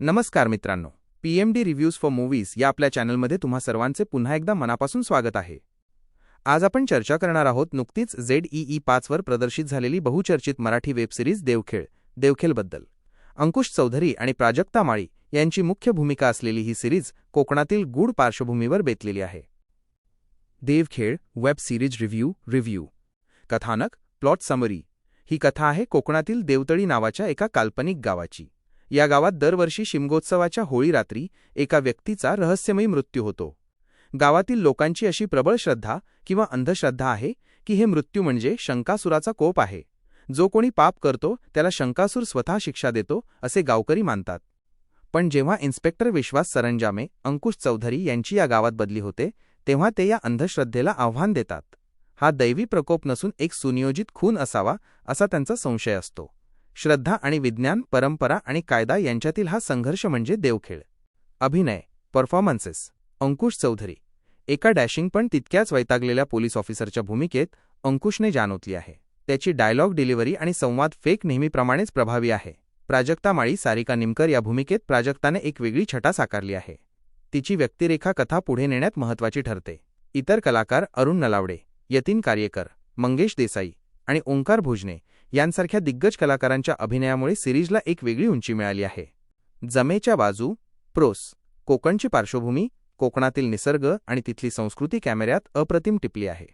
नमस्कार मित्रांनो, PMD reviews for movies या आपल्या चॅनलमध्ये तुम्हा सर्वांचे पुन्हा एकदा मनापासून स्वागत आहे. आज आपण चर्चा करणार आहोत नुकतीच ZEE5 वर प्रदर्शित झालेली बहुचर्चित मराठी वेब सिरीज देवखेळबद्दल. अंकुश चौधरी आणि प्राजक्ता माळी यांची मुख्य भूमिका असलेली ही सिरीज कोकणातील गूढ पार्श्वभूमीवर बेतलेली आहे. देवखेळ वेब सिरीज रिव्ह्यू कथानक प्लॉट समरी. ही कथा आहे कोकणातील देवतळी नावाच्या एका काल्पनिक गावाची. या गावात दरवर्षी शिमगोत्सवाच्या होळी रात्री एका व्यक्तीचा रहस्यमयी मृत्यू होतो. गावातील लोकांची अशी प्रबळ श्रद्धा किंवा अंधश्रद्धा आहे की हे मृत्यू म्हणजे शंकासुराचा कोप आहे. जो कोणी पाप करतो त्याला शंकासूर स्वतः शिक्षा देतो असे गावकरी मानतात. पण जेव्हा इन्स्पेक्टर विश्वास सरंजामे अंकुश चौधरी यांची या गावात बदली होते तेव्हा ते या अंधश्रद्धेला आव्हान देतात. हा दैवी प्रकोप नसून एक सुनियोजित खून असावा असा त्यांचा संशय असतो. श्रद्धा आणि विज्ञान, परंपरा आणि कायदा यांच्यातील हा संघर्ष म्हणजे देवखेळ. अभिनय परफॉर्मन्सेस. अंकुश चौधरी एका डॅशिंग पण तितक्याच वैतागलेल्या पोलीस ऑफिसरच्या भूमिकेत अंकुशने जाणवतली आहे. त्याची डायलॉग डिलिव्हरी आणि संवाद फेक नेहमीप्रमाणेच प्रभावी आहे. प्राजक्ता माळी सारिका निमकर या भूमिकेत प्राजक्ताने एक वेगळी छटा साकारली आहे. तिची व्यक्तिरेखा कथा पुढे नेण्यात महत्त्वाची ठरते. इतर कलाकार अरुण नलावडे, यतीन कार्यकर, मंगेश देसाई आणि ओंकार भोजने यांसारख्या दिग्गज कलाकारांच्या अभिनयामुळे सिरीजला एक वेगळी उंची मिळाली आहे. जमेच्या बाजू. प्रोस. कोकणची पार्श्वभूमी, कोकणातील निसर्ग आणि तिथली संस्कृती कॅमेऱ्यात अप्रतिम टिपली आहे.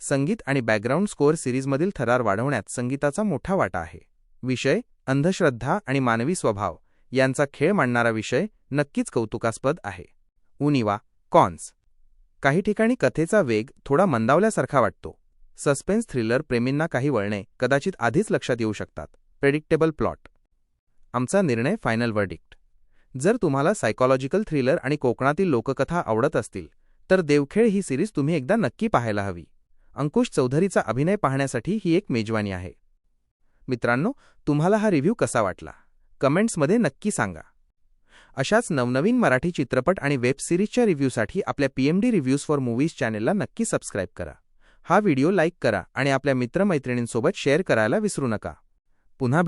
संगीत आणि बॅकग्राऊंड स्कोअर सिरीजमधील थरार वाढवण्यात संगीताचा मोठा वाटा आहे. विषय अंधश्रद्धा आणि मानवी स्वभाव यांचा खेळ मांडणारा विषय नक्कीच कौतुकास्पद आहे. उणिवा कॉन्स. काही ठिकाणी कथेचा वेग थोडा मंदावल्यासारखा वाटतो. सस्पेन्स थ्रिलर प्रेमींना काही वळणे कदाचित आधीच लक्षात येऊ शकतात. Predictable plot. आमचा निर्णय फायनल वर्डिक्ट. जर तुम्हाला सायकॉलॉजिकल थ्रिलर आणि कोकणातील लोककथा आवडत असतील तर देवखेळ ही सिरीज तुम्ही एकदा नक्की पाहायला हवी. अंकुश चौधरीचा अभिनय पाहण्यासाठी ही एक मेजवानी आहे. मित्रांनो, तुम्हाला हा रिव्ह्यू कसा वाटला कमेंट्समध्ये नक्की सांगा. अशाच नवनवीन मराठी चित्रपट आणि वेब सिरीजच्या रिव्ह्यूसाठी आपल्या PMD रिव्ह्यूज फॉर मूव्हीज चॅनेलला नक्की सबस्क्राईब करा. हा व्हिडिओ लाईक करा आणि आपल्या मित्रमैत्रिणींसोबत शेअर करायला विसरू नका. पुन्हा